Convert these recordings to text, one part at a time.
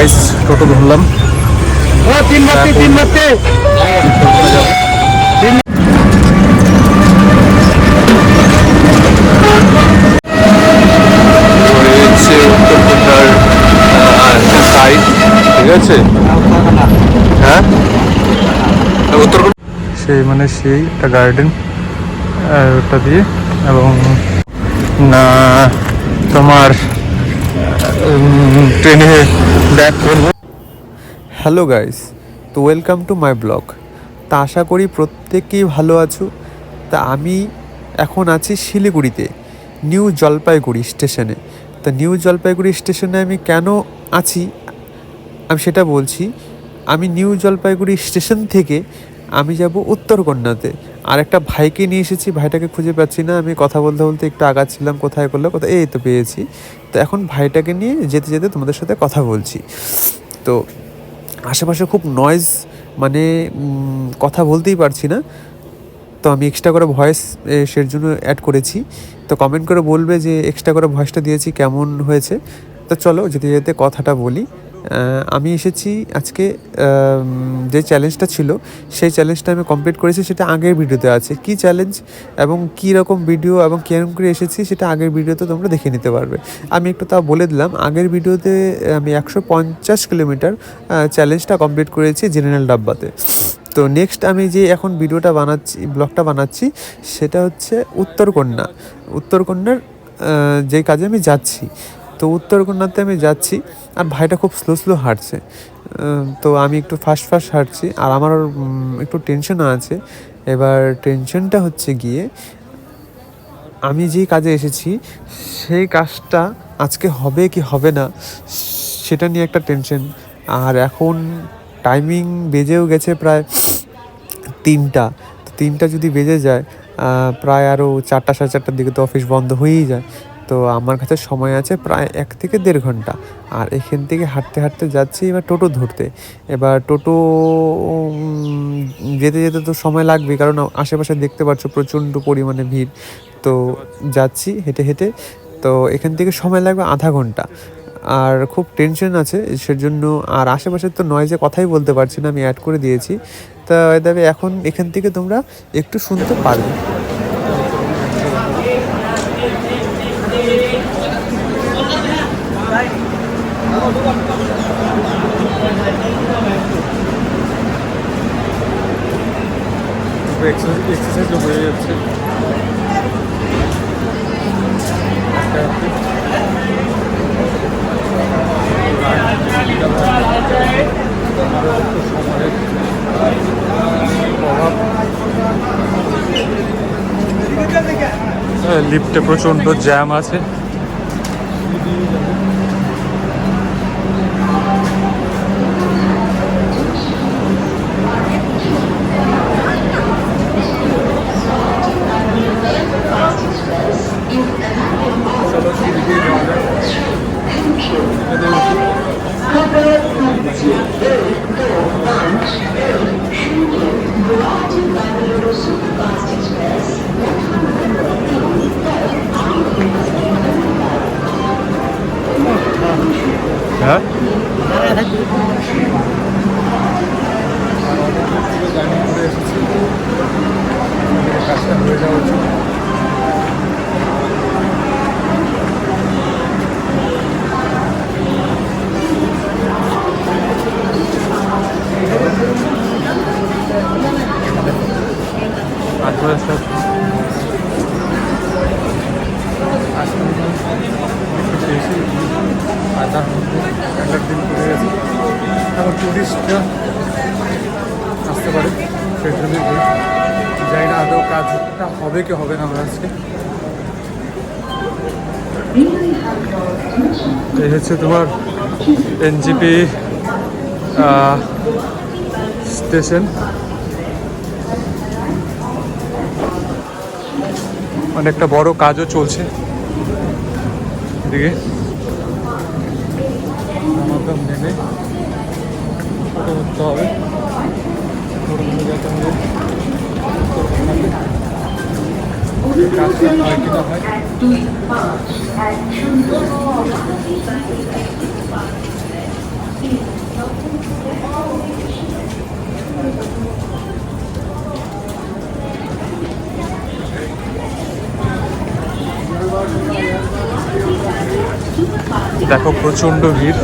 Guys, টোটো ধরলাম। ঠিক আছে, হ্যাঁ সেই মানে সেই একটা গার্ডেন ওটা দিয়ে, এবং না তোমার ট্রেনে ব্যাক করবো। হ্যালো গাইস, তো ওয়েলকাম টু মাই ব্লগ। তা আশা করি প্রত্যেকেই ভালো আছো। তা আমি এখন আছি শিলিগুড়িতে, নিউ জলপাইগুড়ি স্টেশনে। তা নিউ জলপাইগুড়ি স্টেশনে আমি কেন আছি আমি সেটা বলছি। আমি নিউ জলপাইগুড়ি স্টেশন থেকে আমি যাব উত্তরকন্যাতে। আর একটা ভাইকে নিয়ে এসেছি, ভাইটাকে খুঁজে পাচ্ছি না। আমি কথা বলতে বলতে একটু আগাচ্ছিলাম, কোথায় করলো কোথায়, এই তো পেয়েছি। তো এখন ভাইটাকে নিয়ে যেতে যেতে তোমাদের সাথে কথা বলছি। তো আশেপাশে খুব নয়েজ, মানে কথা বলতেই পারছি না। তো আমি এক্সট্রা করে ভয়েস সের জন্য অ্যাড করেছি। তো কমেন্ট করে বলবে যে এক্সট্রা করে ভয়েসটা দিয়েছি কেমন হয়েছে। তো চলো যেতে যেতে কথাটা বলি। আমি এসেছি আজকে, যে চ্যালেঞ্জটা ছিল সেই চ্যালেঞ্জটা আমি কমপ্লিট করেছি, সেটা আগের ভিডিওতে আছে। কি চ্যালেঞ্জ এবং কী রকম ভিডিও এবং কীরকম করে এসেছি সেটা আগের ভিডিওতে তোমরা দেখে নিতে পারবে। আমি একটু তাও বলে দিলাম, আগের ভিডিওতে আমি 150 কিলোমিটার চ্যালেঞ্জটা কমপ্লিট করেছি জেনারেল ডাব্বাতে। তো নেক্সট আমি যে এখন ভিডিওটা বানাচ্ছি, ব্লগটা বানাচ্ছি, সেটা হচ্ছে উত্তরকন্যার যে কাজে আমি যাচ্ছি। তো উত্তরকন্যাতে আমি যাচ্ছি, আর ভাইটা খুব স্লো হাঁটছে। তো আমি একটু ফাস্ট হাঁটছি, আর আমার একটু টেনশনও আছে। এবার টেনশনটা হচ্ছে গিয়ে, আমি যে কাজে এসেছি সেই কাজটা আজকে হবে কি হবে না সেটা নিয়ে একটা টেনশন। আর এখন টাইমিং বেজেও গেছে প্রায় 3টা যদি বেজে যায়, প্রায় আরও 4টা সাড়ে 4টার দিকে তো অফিস বন্ধ হয়েই যায়। তো আমার কাছে সময় আছে প্রায় 1 থেকে 1.5 ঘন্টা। আর এখান থেকে হাঁটতে হাঁটতে যাচ্ছি এবার টোটো ধরতে। এবার টোটো যেতে যেতে তো সময় লাগবে, কারণ আশেপাশে দেখতে পাচ্ছ প্রচণ্ড পরিমাণে ভিড়। তো যাচ্ছি হেঁটে হেঁটে, তো এখান থেকে সময় লাগবে আধা ঘন্টা। আর খুব টেনশন আছে সেজন্য। আর আশেপাশের তো নয়েজে কথাই বলতে পারছি না, আমি অ্যাড করে দিয়েছি। তা তবে এখন এখান থেকে তোমরা একটু শুনতে পারবে। এক্সারসাইজও হয়ে যাচ্ছে। লিফটে প্রচণ্ড জ্যাম আছে। হ্যাঁ, কাজটা হয়ে যাওয়া উচিত। আর তার মধ্যে একটা দিন পড়ে গেছে, এখন টুরিস্টরা আসতে পারে, সেই জন্যই যাই না আদৌ কাজটা হবে কি হবে না আমরা আজকে। এই হচ্ছে তোমার এনজিপি স্টেশন। অনেকটা বড় কাজও চলছে এদিকে। আমাকে নেমে ফটো উঠতে হবে, ফটোগুলো যেতে হবে। কাজটা হয় কি না হয়, দেখো প্রচন্ড ভিড়।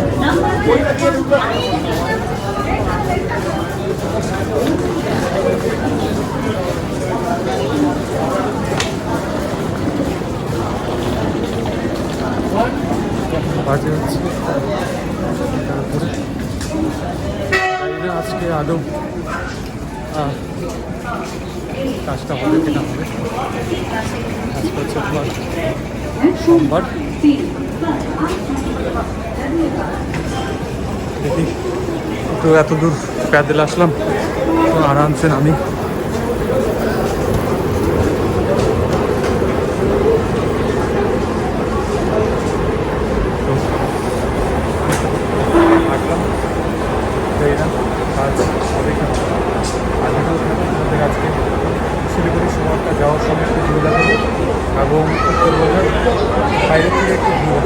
বাজে হচ্ছে আজকে আদৌ কাজটা হবে কিনা হবে। আজকে হচ্ছে তোমার সোমবার। দেখি তো এত দূর প্যাদেল আসলাম, তো আরামসে নামি। আজকে শিলিগুড়ি শহরটা যাওয়ার সময় একটু ঘুরে দেখাবো এবং উত্তরবঙ্গের বাইরে থেকে একটু ঘুরে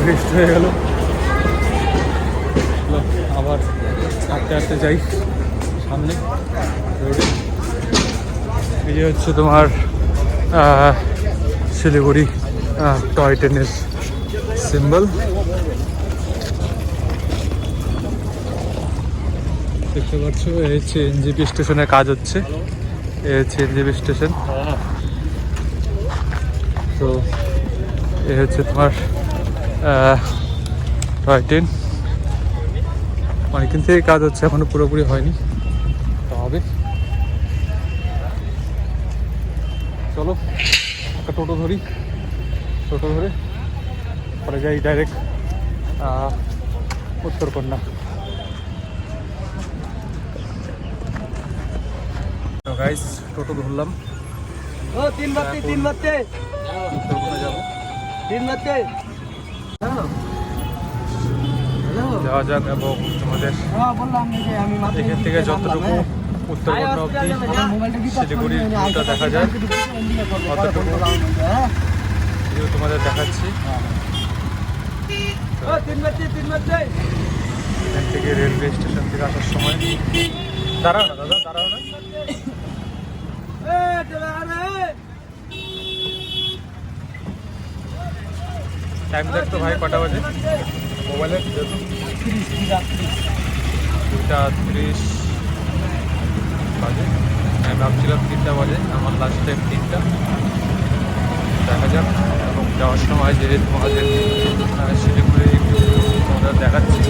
রেস্ট হয়ে গেল। আবার হাঁটতে হাঁটতে যাই সামনে রোডে। এই যে হচ্ছে তোমার শিলিগুড়ি টয় ট্রেনের সিম্বল। দেখতে পাচ্ছ এই হচ্ছে এনজিপি স্টেশনের কাজ হচ্ছে। এই হচ্ছে এনজিপি স্টেশন। তো এই হচ্ছে তোমার টয় ট্রেন। অনেকদিন থেকে কাজ হচ্ছে, এখনো পুরোপুরি হয়নি, তো হবে। চলো একটা টোটো ধরি, টোটো ধরে পরে যাই ডাইরেক্ট উত্তরকন্যা। তো গাইস টোটো ধরলাম, উত্তরকন্যা যাবো। যাওয়া যাক এবং তোমাদের এখান থেকে যতটুকু উত্তরবঙ্গ অব্দি শিলিগুড়ির ভিউটা দেখা যায় ততটুকু ভিউ তোমাদের দেখাচ্ছি। এখান থেকে রেলওয়ে স্টেশন থেকে আসার সময় দাঁড়াও না দাদা, দাঁড়াও না। টাইম দেখতো ভাই কটা বাজে মোবাইলে? 2:30 বাজে। আমি ভাবছিলাম 3টা বাজে, আমার লাস্ট টাইম 3টা। দেখা যাক। এবং যাওয়ার সময় যে তোমাদের শিলিগুড়ি তোমাদের দেখাচ্ছি।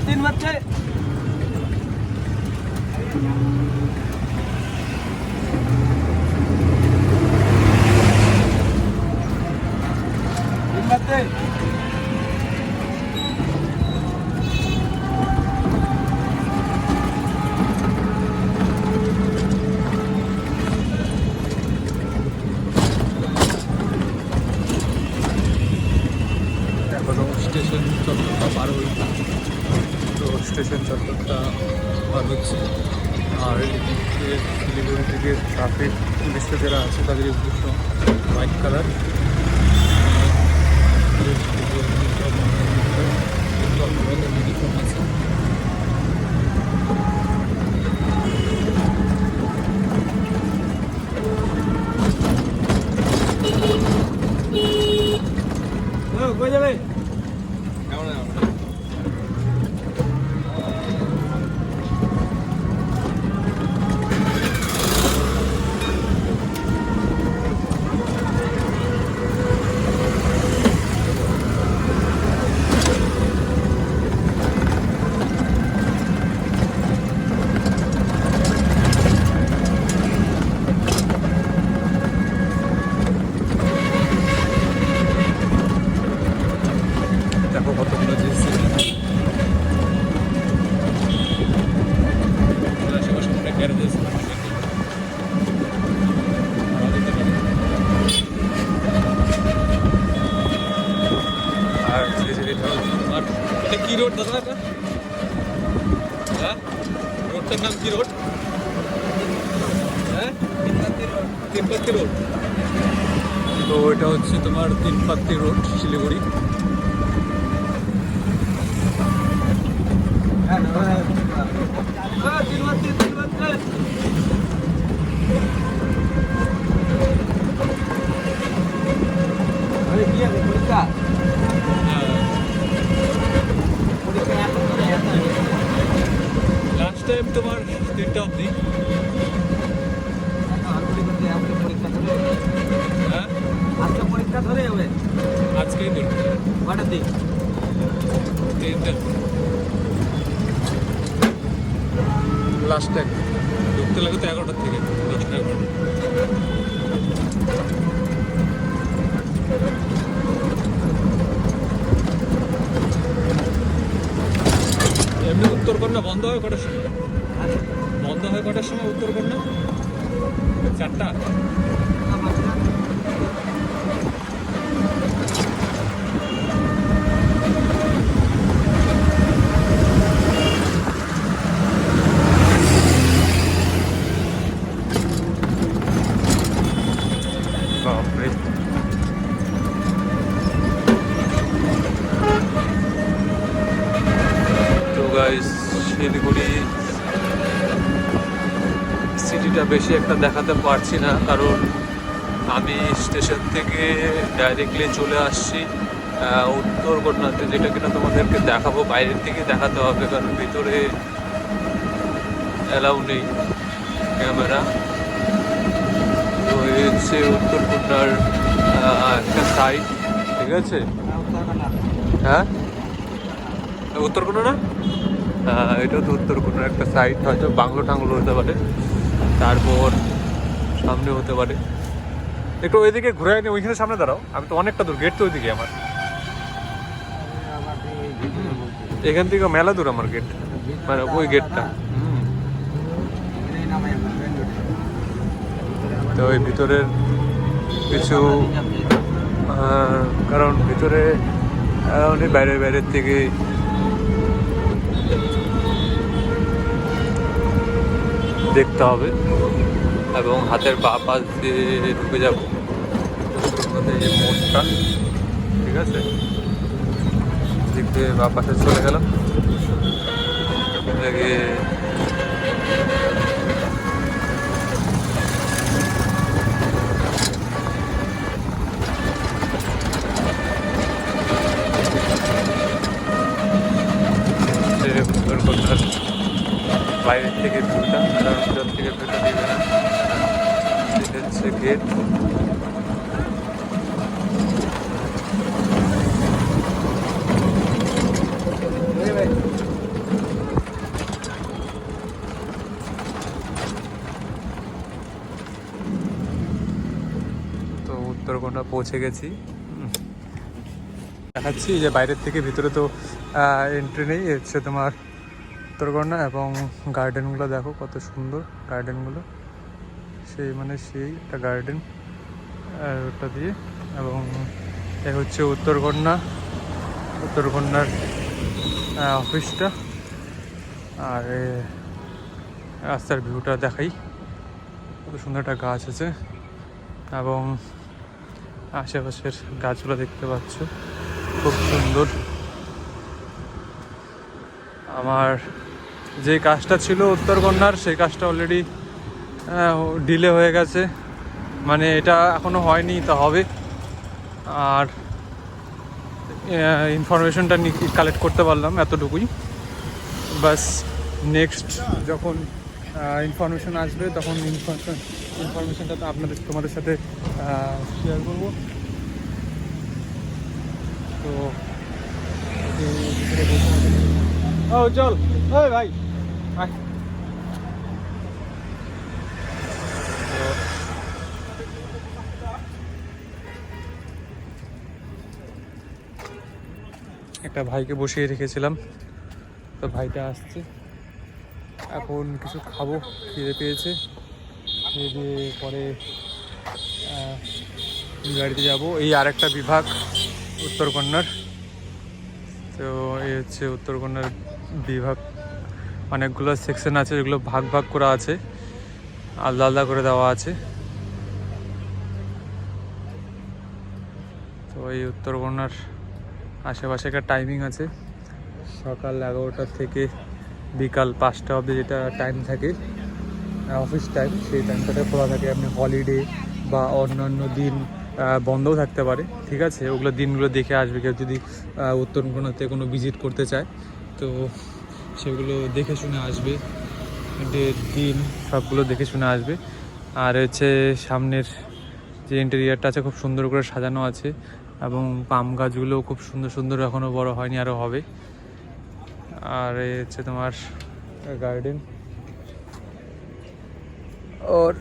तीन बच्चे স্টেশন চত্বরটা পার হয়েছে, তো স্টেশন চত্বরটা পার হচ্ছে। আর এদিকে শিলিগুড়ি থেকে ট্রাফিক পুলিশরা যারা আছে তাদের ইউনিফর্ম হোয়াইট কালার। ইউনিফর্ম আছে। কই যাবে? গ্যারেজের সামনে আর আর এটা কি রোড দাদা এটা? হ্যাঁ, রোডটার নাম কি রোড? হ্যাঁ, তিনপাত্তি রোড। তো এটা হচ্ছে তোমার তিনপাত্তি রোড, শিলিগুড়ি। লাস্ট টাইম তোমার 3টা অবধি। হ্যাঁ, পরীক্ষা ধরে যাবে আজকেই তো কটার দিক 3টা লাস্ট টাইম ঢুকতে লাগে তো 11টার থেকে 10টা 11টা। এমনি উত্তরকন্যা বন্ধ হয় কটার সময়? বন্ধ হয় কটার সময় উত্তরকন্যা? 4টা। বাপরে, তো গাইস শিলিগুড়ি সিটিটা বেশি একটা দেখাতে পারছি না, কারণ আমি স্টেশন থেকে ডাইরেক্টলি চলে আসছি উত্তরকন্যাতে, যেটা কিনা তোমাদেরকে দেখাবো বাইরের থেকে দেখাতে হবে, কারণ ভিতরে অ্যালাউ নেই ক্যামেরা। তো এই হচ্ছে উত্তরকন্যার একটা সাইড, ঠিক আছে? হ্যাঁ, উত্তরকন্যা না? হ্যাঁ, এটা তো উত্তরকন্যার একটা সাইড, হয়তো বাংলো টাংলো হতে পারে, তারপর সামনে হতে পারে। একটু ওইদিকে ঘুরে আনি, ওইখানে সামনে দাঁড়াও, আমি তো অনেকটা দূর, গেট তো ওইদিকে আমার, এখান থেকে মেলা দূর আমার গেট, মানে ওই গেটটা। তো ওই ভিতরের কিছু কারণ ভিতরে অনেক বাইরের থেকে দেখতে হবে, এবং হাতের বাঁ পাশ দিয়ে ঢুকে যাবো যে মোড়টা, ঠিক আছে? দিক দিয়ে বাঁ পাশে চলে গেলাম, দেখে উত্তরকন্যার বাইরের থেকে ভিউটা, কারণ ভিতর থেকে ভিউটা দিবে না। এটা হচ্ছে গেট। তো উত্তরকন্যা পৌঁছে গেছি, দেখাচ্ছি যে বাইরের থেকে ভিতরে তো এন্ট্রি নেই। হচ্ছে তোমার উত্তরকন্যা, এবং গার্ডেনগুলো দেখো কত সুন্দর গার্ডেনগুলো, সেই একটা গার্ডেন ওটা দিয়ে। এবং এ হচ্ছে উত্তরকন্যার অফিসটা। আর রাস্তার ভিউটা দেখাই, কত সুন্দর একটা গাছ আছে, এবং আশেপাশের গাছগুলো দেখতে পাচ্ছ খুব সুন্দর। আমার যে কাজটা ছিল উত্তরকন্যার, সেই কাজটা অলরেডি ডিলে হয়ে গেছে, মানে এটা এখনো হয়নি, তা হবে। আর ইনফরমেশনটা কালেক্ট করতে পারলাম এতটুকুই, বাস। নেক্সট যখন ইনফরমেশন আসবে, তখন ইনফরমেশনটা তো তোমাদের সাথে শেয়ার করবো। তো ও চল, ওই ভাই আয়। একটা ভাইকে বসিয়ে রেখেছিলাম, তো ভাইটা আসছে, এখন কিছু খাবো, খিদে পেয়েছে। খেয়ে দিয়ে পরে গাড়িতে যাব। এই আরেকটা বিভাগ উত্তরকন্যার। তো এই হচ্ছে উত্তরকন্যার বিভাগ, অনেকগুলো সেকশন আছে যেগুলো ভাগ ভাগ করা আছে, আলাদা আলাদা করে দেওয়া আছে। তো এই উত্তরকন্যার আশেপাশে একটা টাইমিং আছে, সকাল 11টা থেকে বিকাল 5টা অবধি যেটা টাইম থাকে অফিস টাইম, সেই টাইমটাতে খোলা থাকে। আপনি হলিডে বা অন্যান্য দিন বন্ধও থাকতে পারে, ঠিক আছে? ওগুলো দিনগুলো দেখে আসবে কেউ যদি উত্তরকন্যাতে কোনো ভিজিট করতে চায়, তো সেগুলো দেখে শুনে আসবে, ডেট দিন সবগুলো দেখে শুনে আসবে। আর হচ্ছে সামনের যে ইন্টেরিয়ারটা আছে খুব সুন্দর করে সাজানো আছে, এবং পাম গাছগুলোও খুব সুন্দর সুন্দর, এখনও বড় হয়নি, আরও হবে। আর এই হচ্ছে তোমার গার্ডেন, আর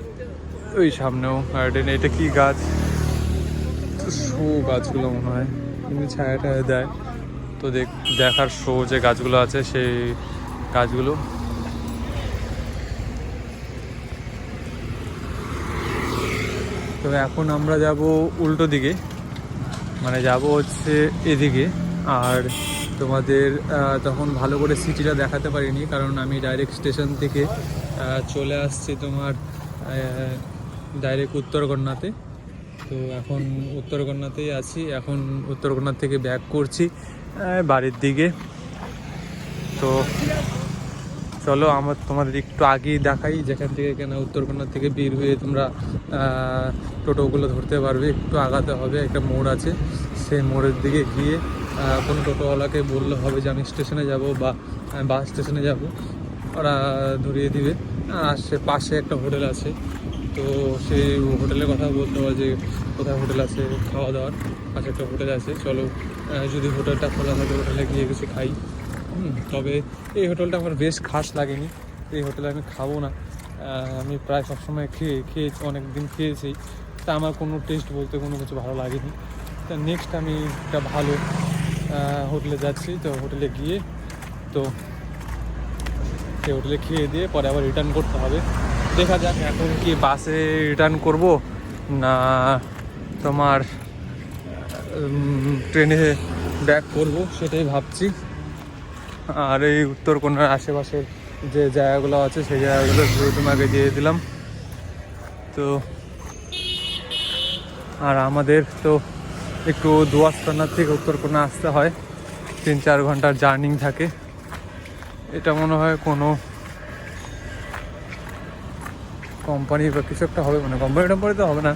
ওই সামনেও গার্ডেন। এটা কি গাছ? শো গাছগুলো মনে হয়, কিন্তু ছায়াটা দেয় তো দেখার শো যে গাছগুলো আছে সেই গাছগুলো। তো এখন আমরা যাব উল্টো দিকে, মানে যাব হচ্ছে এদিকে। আর তোমাদের তখন ভালো করে সিটিটা দেখাতে পারিনি, কারণ আমি ডাইরেক্ট স্টেশন থেকে চলে আসছি তোমার ডাইরেক্ট উত্তরকন্যাতে। তো এখন উত্তরকন্যাতেই আছি, এখন উত্তরকন্যা থেকে ব্যাক করছি বাড়ির দিকে। তো চলো তোমাদের একটু আগেই দেখাই, যেখান থেকে কেন উত্তরকন্যা থেকে বের হয়ে তোমরা টোটোগুলো ধরতে পারবে। একটু আগাতে হবে, একটা মোড় আছে, সেই মোড়ের দিকে গিয়ে কোনো টোটোওয়ালাকে বললে হবে যে আমি স্টেশনে যাব বা বাস স্টেশনে যাব, ওরা ধরিয়ে দিবে। আর পাশে একটা হোটেল আছে, তো সেই হোটেলের কথা বলতে হবে যে কোথায় হোটেল আছে খাওয়া দাওয়ার। পাশে একটা হোটেল আছে, চলো যদি হোটেলটা খোলা থাকে হোটেলে গিয়ে কিছু খাই। তবে এই হোটেলটা আমার বেশ খাস লাগেনি, এই হোটেলে আমি খাবো না। আমি প্রায় সবসময় খেয়েছি, অনেক দিন খেয়েছি, তা আমার কোনো টেস্ট বলতে কোনো কিছু ভালো লাগেনি। তা নেক্সট আমি একটা ভালো হোটেলে যাচ্ছি, তো হোটেলে গিয়ে তো সেই হোটেলে খেয়ে দিয়ে পরে আবার রিটার্ন করতে হবে। দেখা যাক এখন কি বাসে রিটার্ন করব না তোমার ট্রেনে ব্যাক করব, সেটাই ভাবছি। আর এই উত্তরকন্যার আশেপাশের যে জায়গাগুলো আছে সেই জায়গাগুলো তোমাকে দিয়ে দিলাম। তো আর আমাদের তো একটু দুয়াস্তানার থেকে উত্তরকন্যা আসতে হয়, 3-4 ঘন্টার জার্নি থাকে। এটা মনে হয় কোনো কোম্পানি বা কিছু একটা হবে, মানে কোম্পানি টম্পানি তো হবে না,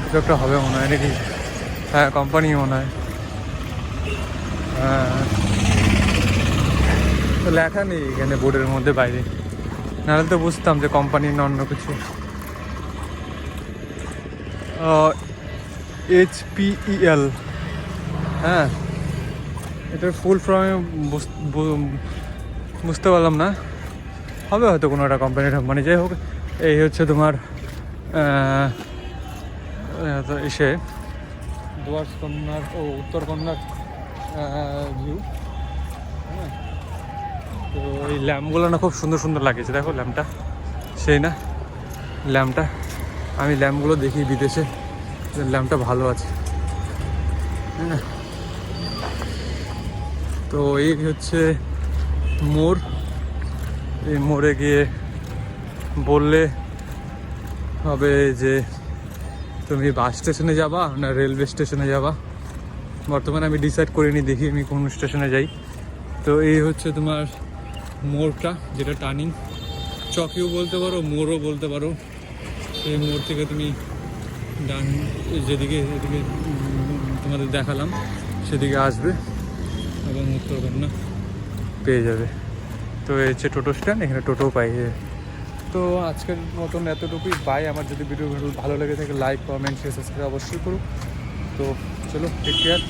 কিছু একটা হবে মনে হয় নাকি। হ্যাঁ, কোম্পানি মনে হয়। হ্যাঁ, তো লেখা নেই এখানে বোর্ডের মধ্যে বাইরে, নাহলে তো বুঝতাম যে কোম্পানি না অন্য কিছু। HPEL, হ্যাঁ, এটার ফুল ফর্মে বুঝতে পারলাম না, হবে হয়তো কোনো একটা কোম্পানি। যাই হোক, এই হচ্ছে তোমার এসে দুয়ারকন্যার ও উত্তরকন্যার ভিউ। হ্যাঁ, তো এই ল্যাম্পগুলো না খুব সুন্দর সুন্দর লাগেছে, দেখো ল্যাম্পটা, সেই না ল্যাম্পটা, আমি ল্যাম্পগুলো দেখি বিদেশে, ল্যাম্পটা ভালো আছে। হ্যাঁ, তো এই হচ্ছে মোড়, এই মোড়ে গিয়ে বললে হবে যে তুমি বাস স্টেশনে যাবা না রেলওয়ে স্টেশনে যাবা। বর্তমানে আমি ডিসাইড করিনি, দেখি আমি কোন স্টেশনে যাই। তো এই হচ্ছে তোমার মোড়টা, যেটা টার্নিং চকেও বলতে পারো, মোড়ও বলতে পারো। সেই মোড় থেকে তুমি ডান যেদিকে এদিকে তোমাদের দেখালাম সেদিকে আসবে এবং উত্তরকন্যা পেয়ে যাবে। তো এই হচ্ছে টোটো স্ট্যান্ড, এখানে টোটোও পাই। তো আজকের মতন এতটুকুই, বাই। আমার যদি ভিডিও ভালো লেগে থাকে লাইক, কমেন্ট, শেয়ার, সাবস্ক্রাইব অবশ্যই করুন। তো চলো, টেক কেয়ার।